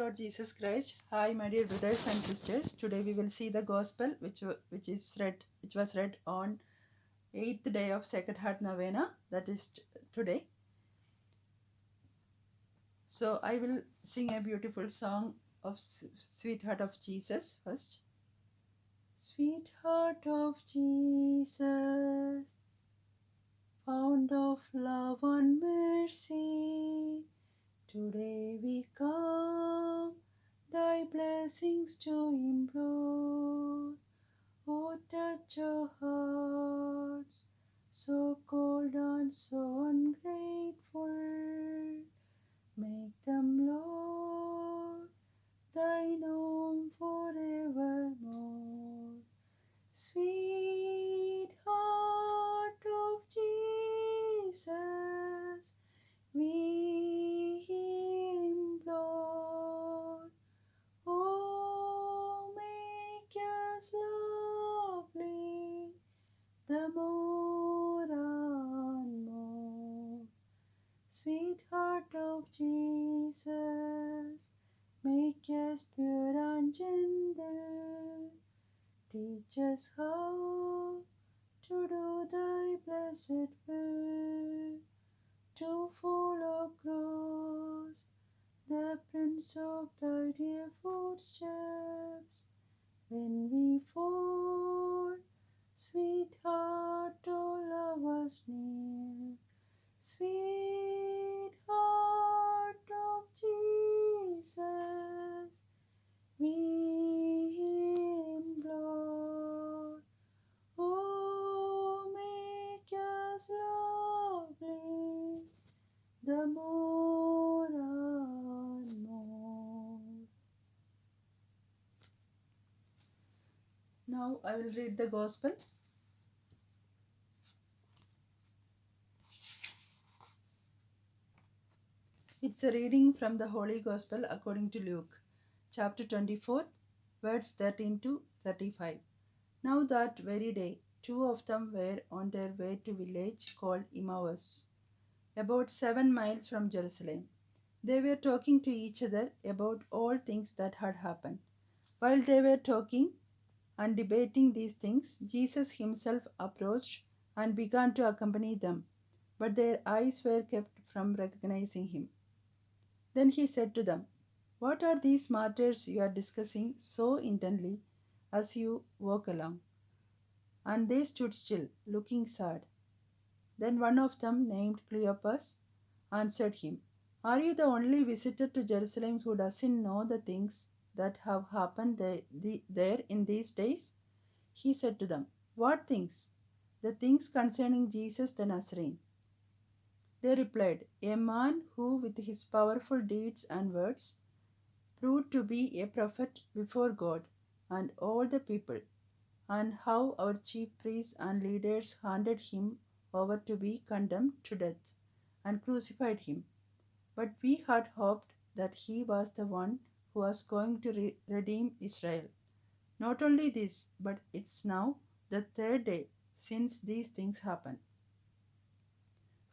Lord Jesus Christ. Hi, my dear brothers and sisters. Today we will see the Gospel which was read on 8th day of Sacred Heart Novena. That is today. So I will sing a beautiful song of Sweetheart of Jesus first. Sweetheart of Jesus, fount of love and mercy, today we come thy blessings to implore. Oh, touch our hearts, so cold and so ungrateful. Make them, Lord, thine own forevermore. Sweetheart of Jesus, we implore. Oh, make us lovely the more and more. Sweetheart of Jesus, make us pure and gentle. Teach us how to do thy blessed will, to follow close the prints of thy dear footsteps. When we fall, sweetheart, oh, love us near. Sweetheart of Jesus, we implore. Oh, make us lovely the more and more. Now I will read the Gospel. It's a reading from the Holy Gospel according to Luke, chapter 24, verse 13 to 35. Now that very day, two of them were on their way to a village called Emmaus, about 7 miles from Jerusalem. They were talking to each other about all things that had happened. While they were talking and debating these things, Jesus himself approached and began to accompany them, but their eyes were kept from recognizing him. Then he said to them, "What are these matters you are discussing so intently as you walk along?" And they stood still, looking sad. Then one of them, named Cleopas, answered him, "Are you the only visitor to Jerusalem who doesn't know the things that have happened there in these days?" He said to them, "What things?" "The things concerning Jesus the Nazarene." They replied, "A man who, with his powerful deeds and words, proved to be a prophet before God and all the people, and how our chief priests and leaders handed him over to be condemned to death and crucified him. But we had hoped that he was the one who was going to redeem Israel. Not only this, but it's now the third day since these things happened.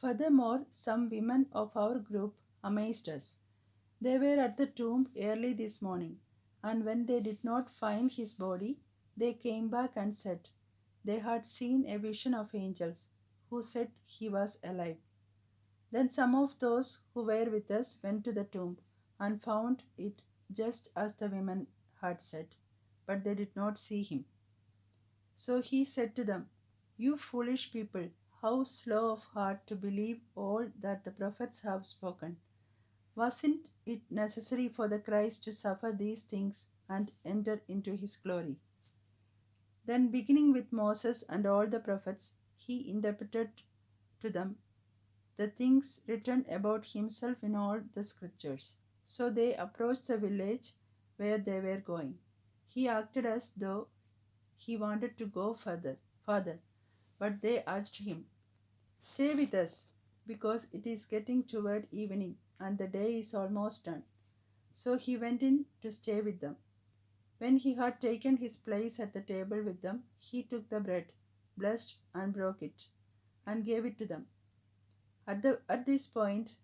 Furthermore, some women of our group amazed us. They were at the tomb early this morning, and when they did not find his body, they came back and said they had seen a vision of angels who said he was alive. Then some of those who were with us went to the tomb and found it just as the women had said, but they did not see him. So he said to them, "You foolish people, how slow of heart to believe all that the prophets have spoken. Wasn't it necessary for the Christ to suffer these things and enter into his glory?" Then, beginning with Moses and all the prophets, he interpreted to them the things written about himself in all the scriptures. So they approached the village where they were going. He acted as though he wanted to go further, but they urged him, "Stay with us, because it is getting toward evening and the day is almost done." So he went in to stay with them. When he had taken his place at the table with them, he took the bread, blessed and broke it, and gave it to them. At this point,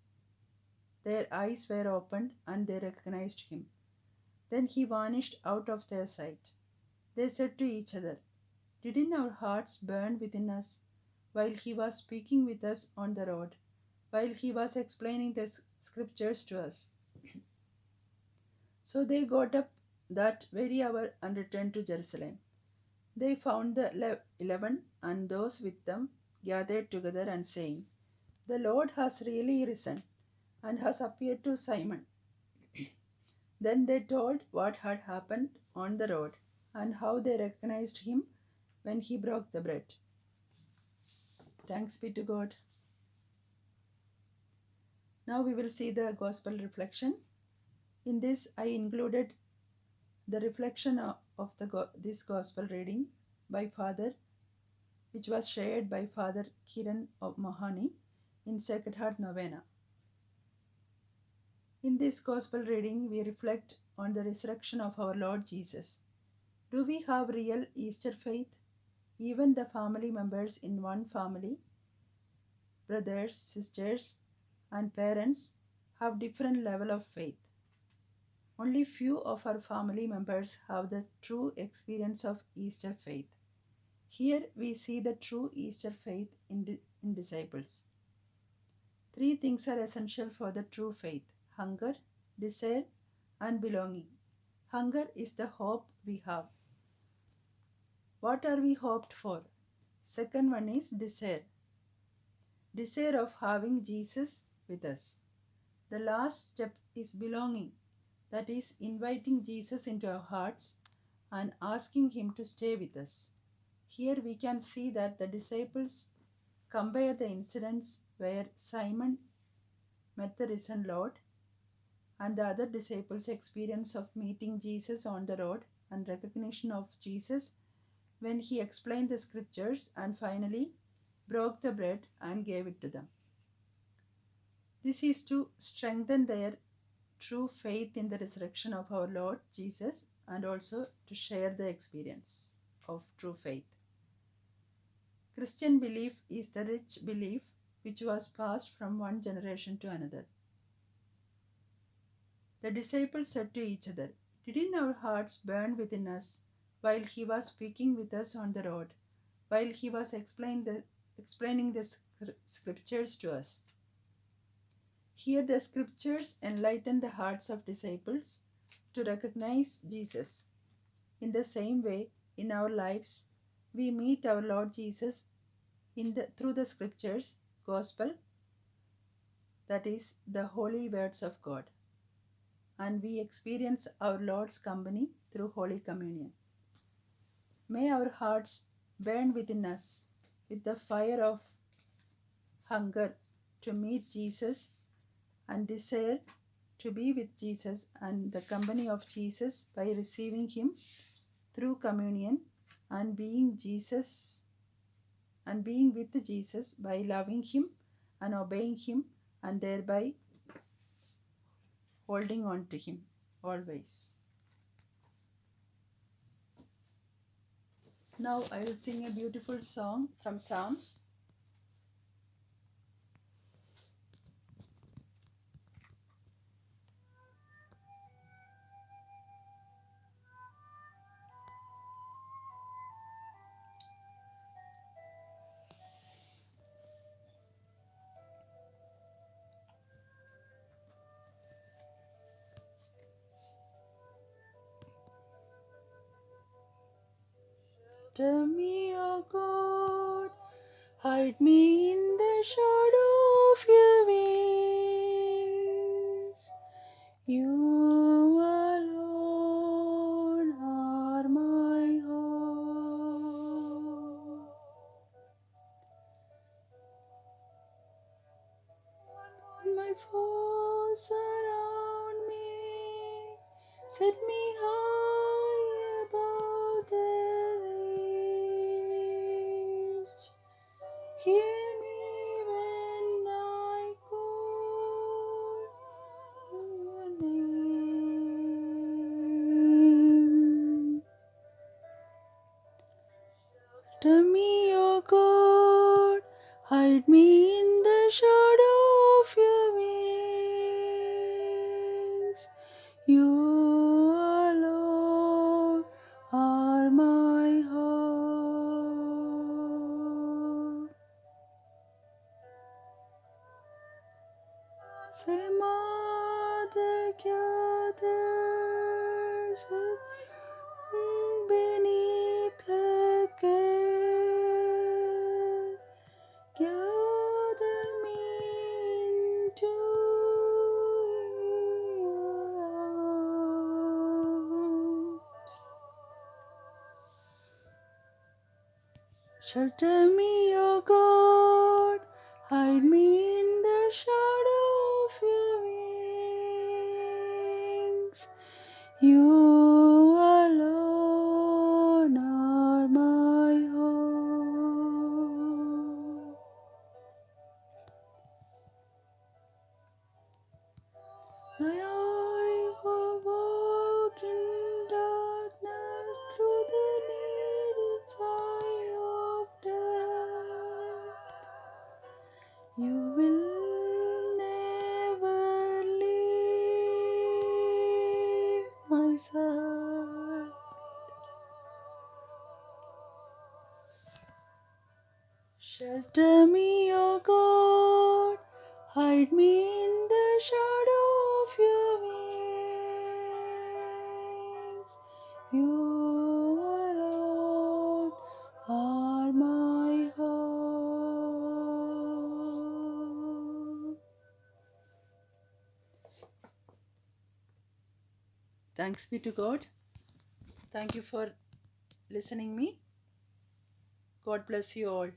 their eyes were opened and they recognized him, Then he vanished out of their sight. They said to each other, "Didn't our hearts burn within us while he was speaking with us on the road, while he was explaining the scriptures to us?" So they got up that very hour and returned to Jerusalem. They found the 11 and those with them gathered together and saying, "The Lord has really risen and has appeared to Simon." Then they told what had happened on the road and how they recognized him when he broke the bread. Thanks be to God. Now we will see the gospel reflection. In this, I included the reflection of this gospel reading by Father, which was shared by Father Kiran of Mahani in Sacred Heart Novena. In this gospel reading, we reflect on the resurrection of our Lord Jesus. Do we have real Easter faith? Even the family members in one family, brothers, sisters, and parents, have different level of faith. Only few of our family members have the true experience of Easter faith. Here we see the true Easter faith in disciples. Three things are essential for the true faith: hunger, desire, and belonging. Hunger is the hope we have. What are we hoped for? Second one is desire. Desire of having Jesus with us. The last step is belonging, that is, inviting Jesus into our hearts and asking Him to stay with us. Here we can see that the disciples compare the incidents where Simon met the risen Lord and the other disciples' experience of meeting Jesus on the road and recognition of Jesus when he explained the scriptures and finally broke the bread and gave it to them. This is to strengthen their true faith in the resurrection of our Lord Jesus and also to share the experience of true faith. Christian belief is the rich belief which was passed from one generation to another. The disciples said to each other, "Didn't our hearts burn within us while he was speaking with us on the road, while he was explaining the scriptures to us?" Here the scriptures enlighten the hearts of disciples to recognize Jesus. In the same way, in our lives, we meet our Lord Jesus through the scriptures, gospel, that is, the holy words of God, and we experience our Lord's company through Holy Communion. May our hearts burn within us with the fire of hunger to meet Jesus and desire to be with Jesus and the company of Jesus by receiving Him through communion and being with Jesus by loving Him and obeying Him and thereby holding on to Him always. Now I will sing a beautiful song from Psalms. Shelter me, O God, hide me in the shadow of your wings. You alone are my hope. When my foes surround me, set me high above their reach. Hear me when I call your name. Shelter me, O God, hide me in the shadow of your wings. You beneath her care. Gather me into your arms. Shelter me, O God, hide me in the shadow of your wings. You alone are my home. I walk in darkness through the needle's eye of death. You will never leave my side. Shelter me, O God, hide me in the shadow of your wings. You alone are my home. Thanks be to God. Thank you for listening me. God bless you all.